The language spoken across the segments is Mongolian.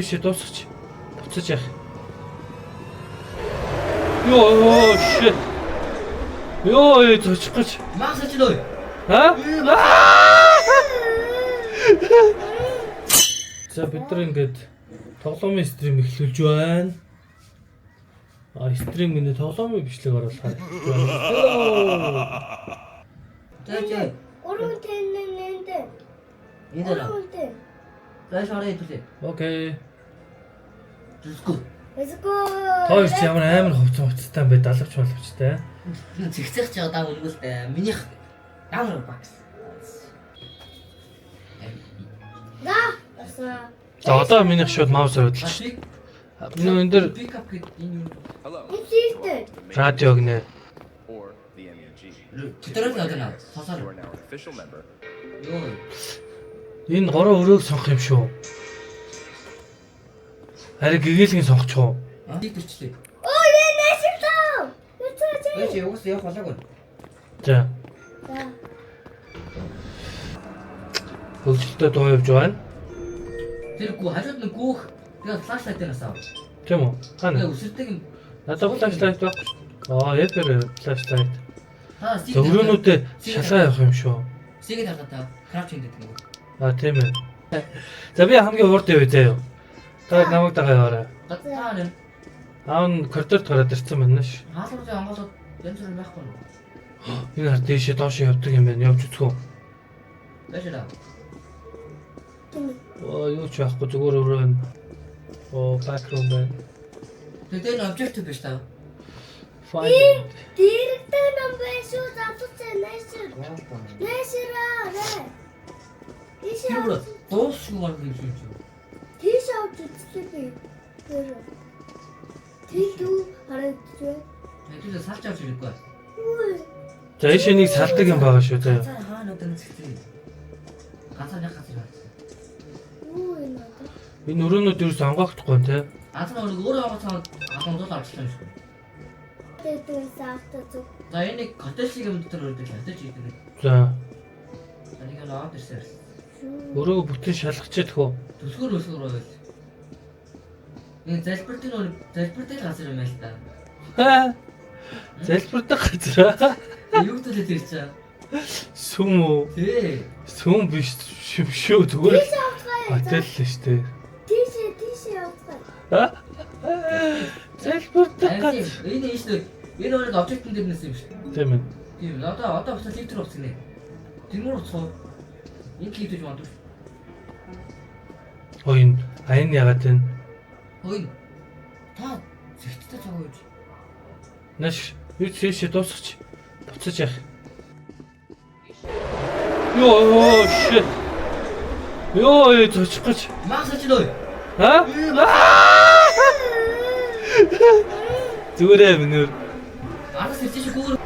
Биш дуусгач. Буцаж яах. Ёо shit. Ёо зочих гэж. Магсаж лөө. Аа? За бид нар ингээд тоглоомын стрим эхлүүлж байна. Стрим гэнэ тоглоомын бичлэг оруулах гэж байна. Тэ. Уруу тэнэнэнэ. Эдэрэ. Флэш орой төлөө. Окей. Let's go. Let's go. Тооёрч ямар амар хувцастай бай далавч боловчтой. Зэгцэх ч удаа өнгөлтэй. Минийх ямар багс. Да. Аса. За одоо минийх шууд маус өрөдөлч. Энэ энэ дэр Pick up гэдэг энэ юу? Инсистент. радио гинэ. Or the MENG. Тэдрэг яг наа. You Сосоор. are now an official member. Йоо. Энэ гороо өрөөг сонгох юм шүү. Харин гэгээлгийн сонгоч уу? Дик төрчлээ. Оо яа нэшигтаа. Ой чи уус явах болоогүй. За За. хөгжилтэй дуу явж байна. Тэр гоо хажууд нь гүүх. Тэгээ флашлайт дээр асаа. Тийм үү? Тэгээ Хана? өсөрдөг юм. Надад флашлайт байхгүй. Эпер флашлайт. Та За өрөөнүүдэд шалгаа явах юм шүү. Сигэд хараа та. Крафт хийдэг юм. Тийм ээ. За би хамгийн урд явъя заяа. Та намайг дагаа яваарай. Гатаа нэ. Аав коридорт гараад ирсэн байна ш. Хаалгын анголоод янз бүр байхгүй юу? Энэ хар дээшээ доош явдаг юм байна. Явж үзгөө. Бэшээ. Юу ч байхгүй зүгээр өрөө. Бакрум байна. Тэгээ энэ обжектив биш таа. Fine. Директор нам байшгүй завцсан нэшэр. Нэшэраа. Тэр бүр дуусгүй гарах юм шиг. Тийш авч үзлээ би. Тэгтүү харагдчихвэ. Тэр салж авч ирэхгүй. Үгүй. За ийшээ нэг салдаг юм байгаа шүү заяа. Цаа хаана өдөр зэгтэй. Ганцаар яг газар. Үгүй надад. Энэ өрөөнүүд юу сонгохдохгүй те. Антаа нэг өөрөө авах цаад ахандууд авчихсан юм шиг. Тэгтээс автоцог. За энийг хотел шиг юм дотор өрдөг хотел хийдэг. За Энийг нь аваад ирсээр. өрөө бүтэн шалгачээд хөө. Төсгөр байл. Энэ залбиртын газар юм байл та. Залбирдаг газар. Юу төлөө тэр чаа. Сүм үү? Тий. Сүм биш шүү зүгээр. Тийш авцгаа. Хотел л штэ. Тийш авцгаа. Залбирдаг газар. Энэ ийш энэ нэг обжектын дээр нэсэн юм шиг. Тийм ээ. Тийм одоо бас лифтер болсон нэ. Тэнгэр уцгаа. Энэ хийдэж манд. Ой айн ягаад вэ? Ой. Та зэгттэй цагаа үйж. Наш юу тийшээ дуусгач. Буцаж яах. Ёо shit. Ёо зочих гэж. Магсаж лөө. Аа? Зүгээрээ минь. Арас ирж чи гүүгэр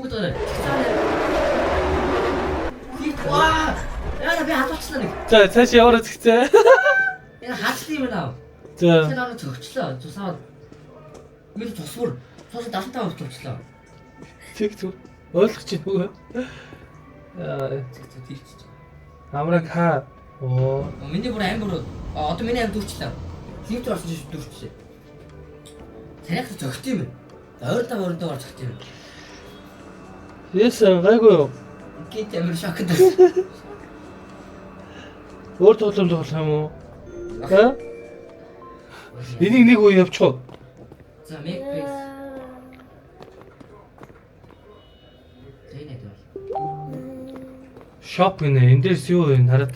таарай. Ваа! Яа би хатчихсан нэг. За цааш яваарай зэгцээ. Энэ хаачлаа юм аа. За Тэр ороо цогчлоо. Тусаад. Мэл тусвар. Тус 75 болчихлоо. тэг зүг. Ойлгож чинь үгүй. Тийч. Амраг хаа. Оо. Миний бүр амар. Одоо миний амар дүүрчлээ. Лифт орсон чинь дүүрчлээ. Танайх зөгт юм. Ойртоо гарч зөгт юм. Яасан гайгүй. Гит амар шокд. Өөр тоглоом тоглох юм уу? Аа? Энийг нэг үе явуучих. За make base. Тэйнэ дээ. Shop гинэ. Энд дээрс юу вэ? Хараад.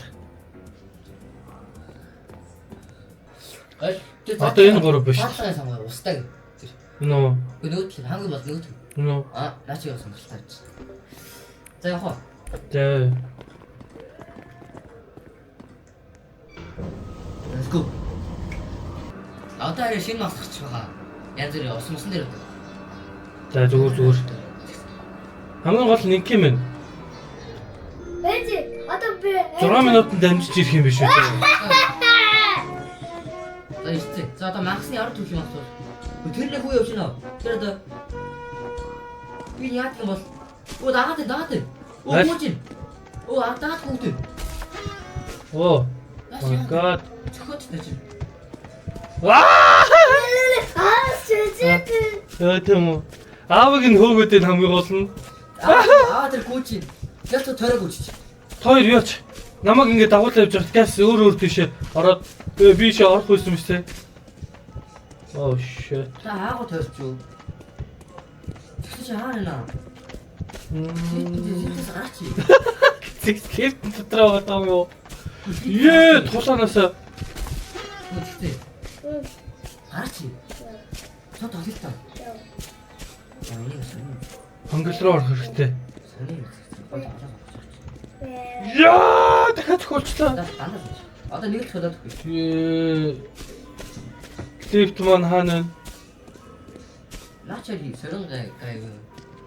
Одоо энэ гурав биш. Хаалгаа самгаа устдаг. Нөө. Нөгөөд хамгийн бол нөгөөд. Нөө. Наач яа сонголттой. За яах вэ? За. Let's go. Одоо арай шинэ масгч байгаа. Янз бүрийн осмосон дээр. За зүгээр. Хамгийн гол нэг юм байна. Бэж одоо би 6 минутанд дамжиж ирэх юм биш үү? За ирсэн. За одоо магасны ард төлөв юм асуу. Тэр нэг хүү явж байна. Тэр одоо би яах юм бол. Оо дагаад. Оо гооч. Оо дагаад хүүхдээ. Oh my god. Цохоод тааж. Аа! Шүжиг. Яа тийм үү. Аавыг нь хөөгөөд хамгийн гол нь. Тэр гүйч. Яг тойрог гүйч. Хоёр яач. Намайг ингэ дагуулж явж байгаа. Газ өөр тийшээ ороод би ийшээ орох байсан юм шиг. Oh shit. Та аагаа тойрч юу? Тэгсэн чи хаарна. Зинтэс гарч. Зигсэт дотроо байгаа юу? Ее, тулаанаасаа. Тэгтээ. Гарч. Цот олтой. Хонгол руу орох хэрэгтэй. Сони. Яа, дахиад хөлчлээ. Одоо нэг л chodоод өгөх. Клипт маань хаана вэ? Наачаали сөрөн гайг.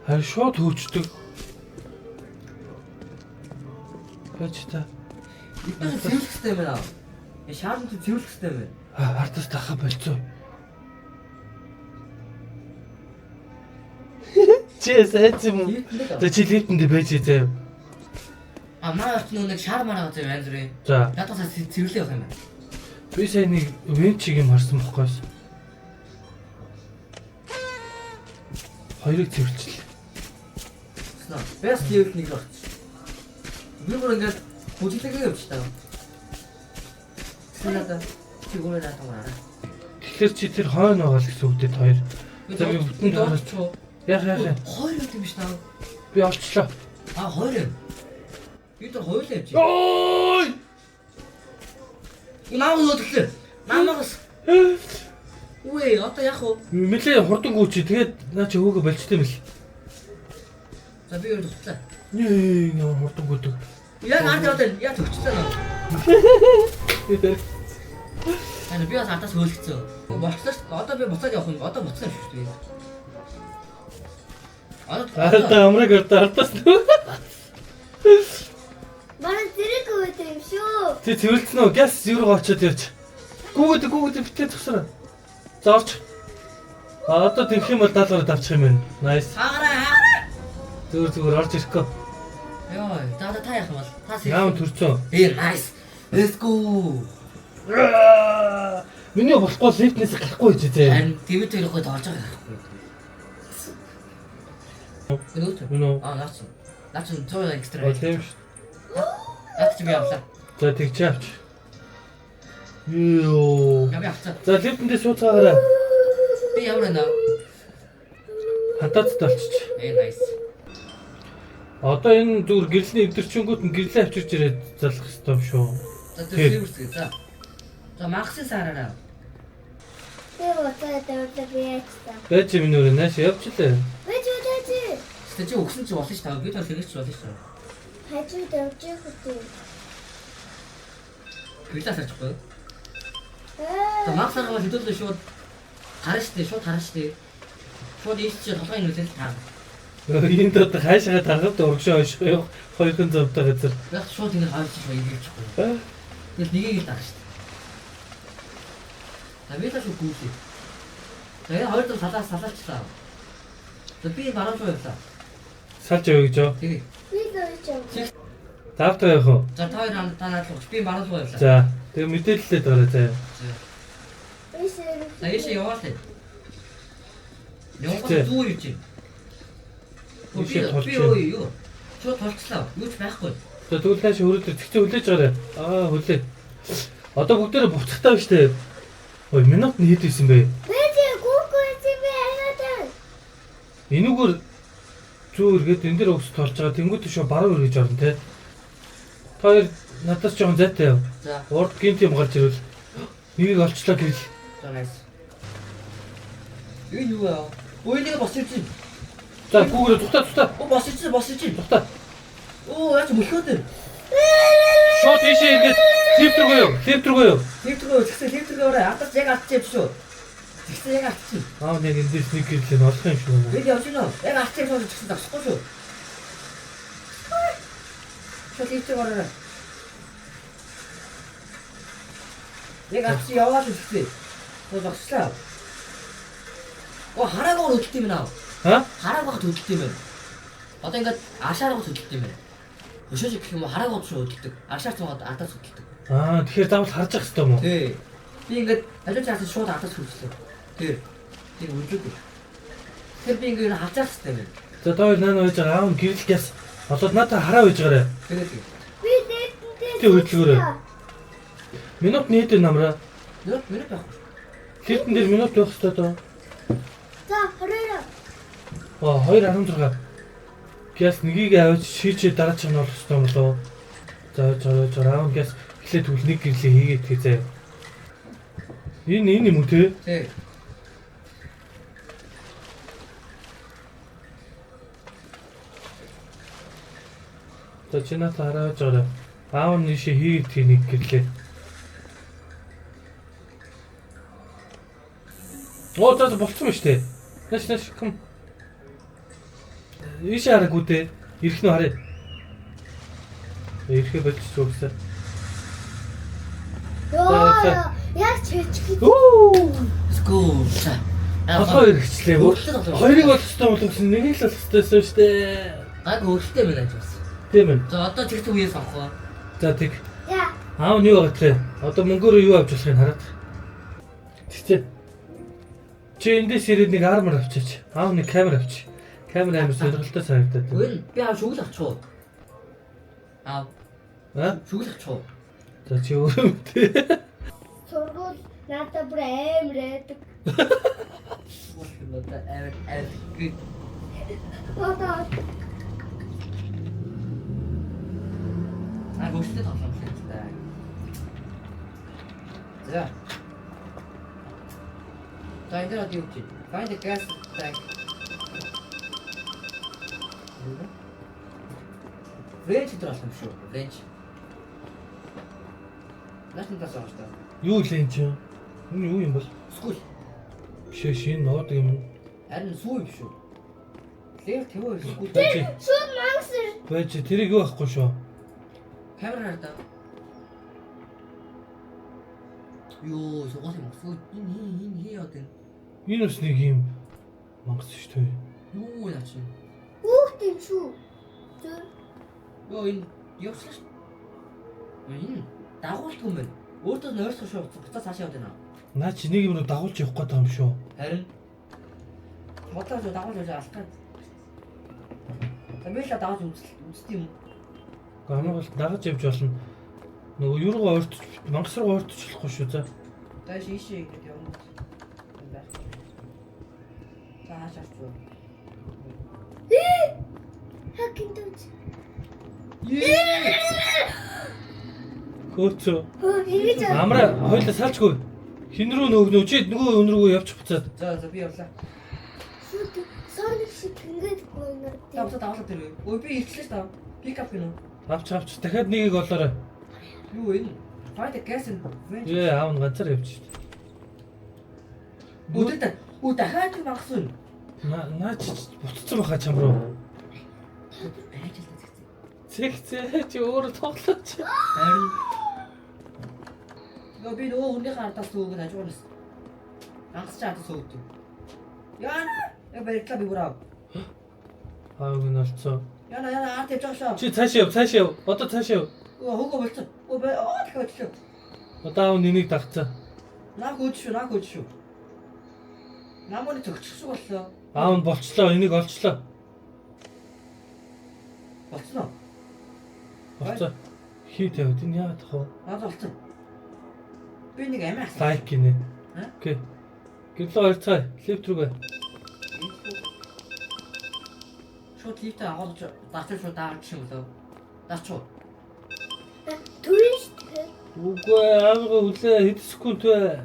Харин шууд хөвчдөг. Бач та. Эдгээр зөвлөх хэрэгтэй байна. Шаардсан зөвлөх хэрэгтэй байна. Артас тахаа болцоо. Чээс эцэм. Чи лифтэнд байж заяа. Манай ч нэг шар мараа гэж байна зүрээ. За. Ядасаа цэвэрлээ явах юм байна. Би сая нэг венчиг юм харсан бохгүй. Хоёрыг цэвэрлчихлээ. Бэст левел нэг багч. Би бүр ингээд бүжиглэгээ явчихлаа. Сэнада чигүүрээ наатамаараа. Тэгэхээр чи тэр хойно байгаа л гэсэн үгтэй хоёр. За би бүтэн дооч чуу. Яах. Хоёр юм биш таа. Би олчлоо. Хоёр юм. Би тэр хоёр л явчих. Ой! Наа өөдөглөө. Намагас. Үе, одоо яах вэ? Мэлээ хурдан гүйчи. Тэгээд наа чи хөөгө болчтой юм л. За би өөр туцлаа. Нээ, яа хурдан гүйдэг. Яг ард яваад яа төгчлээ нөө. Ана би бас ардаас хөөлгцөө. Болчихлоо шүү. Одоо би буцаад явах юм. Одоо буцсан юм шүү дээ. Ардаа амраг ардаас нөө. Манай зэрэг өгөөд юм шүү. Тэ цэвэрлсэн үү? Газ зүүрөө очоод явж. Гүүгээд битээ тусраа. За орч. Одоо тэгэх юм бол даалгавраа давчих юм байна. Nice. Хаараа. Зүгээр орж ирэхгүй. Йоо, та яах юм бол? Та Яам төрцөө. Nice. Let's go. Миний болохгүй лифтнээс гарахгүй гэж зэ. Харин твит төрөхгүй орж байгаа байхгүй. Үнэ. Наач 100 экстра. Оо тийм шүү. Наач би авлаа. За тэгч авч. Йоо. Я би авцаа. За лифтэндээ сууцгаараа. Би явна. Хатаацтай болчих. Nice. Одоо энэ зүгээр гэрлэний эвдэрчингүүд нь гэрлээ авчирч ирээд залах хэрэгтэй юм шүү. За тэр үсгээ. За магсын саараа. Би уцаад явуулаа би яачтаа. Байж минь өөрөө нааш явчлаа. Байж. Тэ чи өгсөн чи болно ш та. Би тэр хэрэгч болно ш. Хажууд явж ихэв. Билээ сарчихгүй. За магсараа хэдүүлээ шууд харна штэ, шууд харна штэ. Шууд ийч чи толгойн нүлэл таа. Энд одоо хаашаа тарахад урагшаа ойших юм. Хоёрын завтай газар. Яг шууд ингэ хавч чи игээчихгүй. Тэгэл нэгийг л даа штэ. Би таш үгүй. Тэгээ хоёр дахь салаалчлаа. За би баруун руу явлаа. Салж явъя гэж юу? Тэгээ. Би дөрөж явуулаа. Тавтай явах уу? За та хоёр танаад л би баруун руу явлаа. За, тэгээ мэдээлэлээ дараа заяа. Аяшаа яваад л. Яваад зүүр ич. Би юу? Чуу толцлоо. Юу ч байхгүй. За тэгвэл тааш хөрөөд тэгчээ хүлээж гараа. Хүлээ. Одоо бүгдээрээ буцахтаа биш үү? Ой, минут нь хэд байсан бэ? Энүүгээр зүүргээд энэ дээр өгс толж байгаа. Тэнгүүд шүү баруун өргөж орно те. Та хоёр надаас жоохон зайтай яв. За. Урд гинт юм гарч ирвэл нэгийг олчлоо гэрэл. За nice. Юу яа? Өөнийг босч чинь. За гүүгээр тутаа. Оо босч чинь. Тутаа. Оо яач мөхөөд. Шот ийшээ ингээд лифт рүү юу? Лифт рүү ороо. Атас яг атчих шүү. Тэгсэн яг атчих. Яг энэ дэс нэг гэрлээ олох юм шүү. Би явж гинөө. Яг атчих шүү гэсэн дагсахгүй шүү. Лифт рүү ороо. Яг атчих яваад үзлээ. Оо дагслаа. Оо хараагаар өдөлт юм наа. Хараагаар өдөлт юм байна. Одоо ингээд ашааргаар өдөлт юм байна. Өшөөж гэх юм уу хараагаар шүү өдөлдөг. Ашаар цугаад ардаас өдөлдөг. Аа тэгэхээр заавал харж ах хэрэгтэй юм уу? Тий. Би ингээд ажил чаас шууд хатаж хүрчлээ. Тэр үлдээгүй. Тэр би ингээд хавцаах хэрэгтэй байна. За тоо наа байж байгаа аав гэрэл гяс. Одоо надад хараа байж байгаарай. Тэгээд Би дээдтэй. Тэ хөдөлгөөрэй. Минут нийт намраа. минут байх. Хитэн дээр минут байх хэрэгтэй доо. За 22. Аа 2:16. Гяс нэгийг авч шийчээ дараачих нь болох хэрэгтэй юм болоо. За аав гяс эхлээд тэгвэл нэг гэрлээ хийгээд тгий заяа. Энэ юм уу те? Тий. За чи надад хараа байж байгаарай. Аав нь ийшээ хийгээд тгий нэг гэрлээ. Оо за болцсон ба штэ. Нааш ком. Ийшээ хараагүй дээ. Ирэх нь харъя. Ирэхээ болчих зүгсээ. Йоо. Яг чичгэн. Оо! Скул. Толгой хэрэгчлээ. Хоёрыг бол хэвээр бол гэсэн нэгийг л хэвээрсэн шүү дээ. Гайг өөртөө мэн ажиж бас. Тийм ээ. За одоо тэр үеэс авах. За тэг. Яа. Аав нь юу байгаа вэ? Одоо мөнгөөр юу авч болохыг хараад. Тэгтээ. Чи эндээс ирээд нэг армор авчаач. Аав нэг камер авч. Камер амар сонирхолтой санагдаад. Үгүй би аав шүгэл авчихв. Аа. Шүгэл авчихв. За чи өөрөө мэдээ. Сургууль надад бүр амар байдаг. Одоо аваад гэ. Одоо Өөртөө тоглоом хэрэгтэй. За. Тайдер одоо юу чи? Find the gas tank. Венч траасан шүү. Венч. Нааштай тасаа шүү. Юу л энэ чи? Энэ юу юм бол? Скул. Бишээ шин нуудаг юм. Харин сүү юм шүү. Лев тэвэр скул. шууд мангасэр. Байж тэрийг юу ахгүй шүү. Камераар даа. Юу суугаад юм уу? Энэ хий одоо. Энэ бас нэг юм мангас шүү дээ. Юу яа чи? Хүүхд юм шүү. Зүр. Йоо энэ явуулах шүү. Энэ дагуулт юм байна. Өөртөө нойрсох шүү. Буцаа цаашаа яваад байна. Наа чи нэг юм руу дагуулж явах гээд байгаа юм шүү. Харин бодлоо дагуулж алхаад. Тамила дагуулж үзтий юм. Гамаа бол дагаж явж болно. Нөгөө юу руу ойртож мангас руу ойртож болохгүй шүү за. Дааш ийшээ ингэж явна. Таашаач юу? Хакин дүүч. Хөөцөө. Ингэж Амраа хоёлаа салчгүй. Хин рүү нөгнөө чи нөгөө өн рүүгээ явчих буцаад. За би явлаа. шууд сорны шиг ингэж гойнор. Тавцаа давлаа тэр. Ой би ирчлээ та. Пик ап гинөө. Авч дахиад нэгийг олоорой. Юу энэ? Find the gas and vent. Аав нь ганцаар явж шүү. Өдөрт дахиад мангасан. Наа чи буцсан баха чам руу. Айжилтаа Цэгцээ чи өөрөө тоглооч. харин би нөгөө хүнийхээ ардаас зүгөөд хажуунаас ангас чаад суудаг. Яна я барьтлаа би бүраа. Аав нь олцоо. Яна арт явж байгаа шүү. Чи цааш яв. Одоо цааш яв. Хөөгөө болцсон. дахиад. Одоо аав нэнийг дагцаа. Наа хөөж шүү. Намууны төгсчих боллоо. Аав нь болцлоо, энийг олчлоо. Болцсон уу? Болцоо. Хий тавьд энэ яагаад тах вэ? Надад болцсон. Би нэг амиа асуусан. Лайк гинэ. Аа? Окей. Гэрлөө ойрцгаа. Лифт рүүгээ. Шууд лифтээ агуулж даач шууд даач юм лөө. Даач уу. Турист. Үгүй аавгаа үлээ хэд секунд вэ?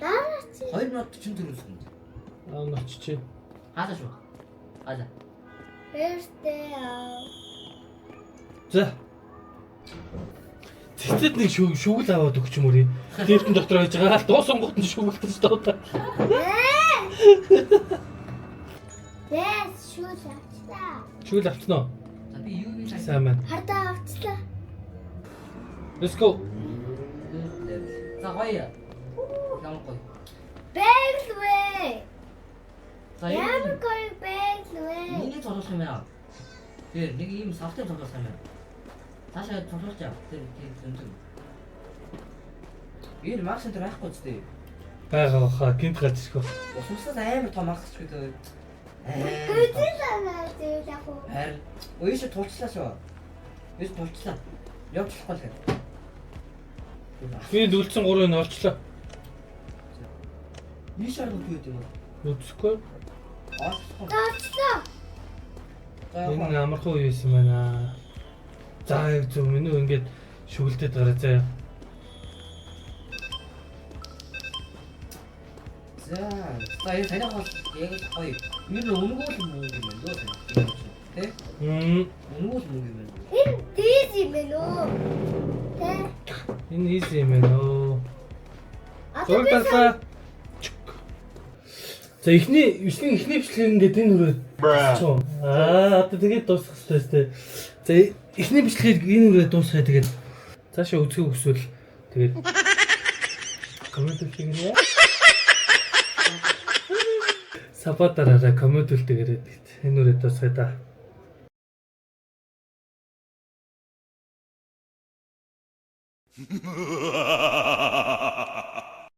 Дараач. 2 минут 44 секунд. Аав нь очиж. Хаалаа шүү. Хаалаа. Бэртээ. За. Цэцэд нэг шүгэл аваад өгч юм уу? Лифтэн дотор байж байгаа. Дуусан гот нь шүгэлтэж доо. Яс шүү авчлаа. Шүгэл авчихна уу? За би юу юм Сайн байна. Хардаа авчлаа. Let's go. За гоё. Ямар гоё. Бэглвэ. За Ямар гоё бэглвэ. Миний цогцолох юм яа. Тэр нэг ийм савтай цогцолох юм яа. Таашаа цогцолж яа. Тэр зөнтөн. Энэ Макс энэ байхгүй ч дээ. байгаа баха гинт гарч ирэх. Усаас амар том Макс ч гэдэг. Гүзэлээ яг уу. Харин өөш тулчлаа шүү. Өөш тулчлаа. Явчихлахгүй л гэдэг. Би дүлцэн 3-ыг олчлоо. Ийш арга юу гэдэг юм бол. Үзэхгүй. Аачлаа. Таачлаа. Энэ амархан уу юм байна. За яг зөв минь үү ингээд шүглдэд гараа заяа. За энэ таних бол яг л гоё. Юу нэг өнгөөл мөнгө юм байна лөө. Тэ? Өнгөөл мөнгө юм байна. Энэ тийз юм байна уу? Тэ? Энэ easy юм байна оо. Зурдасаа. За эхний бичлэг ингээд энэ хүрээ. Одоо тэгээд дуусгах хэрэгтэй. За эхний бичлэгийг энэ хүрээ дуусгая тэгээд цаашаа үзэх хүсвэл тэгээд коммент хийгээрэй. Сапатараараа коммент үлдээгээрэй. Энэ хүрээ дуусгая да. Ha ha ha ha ha!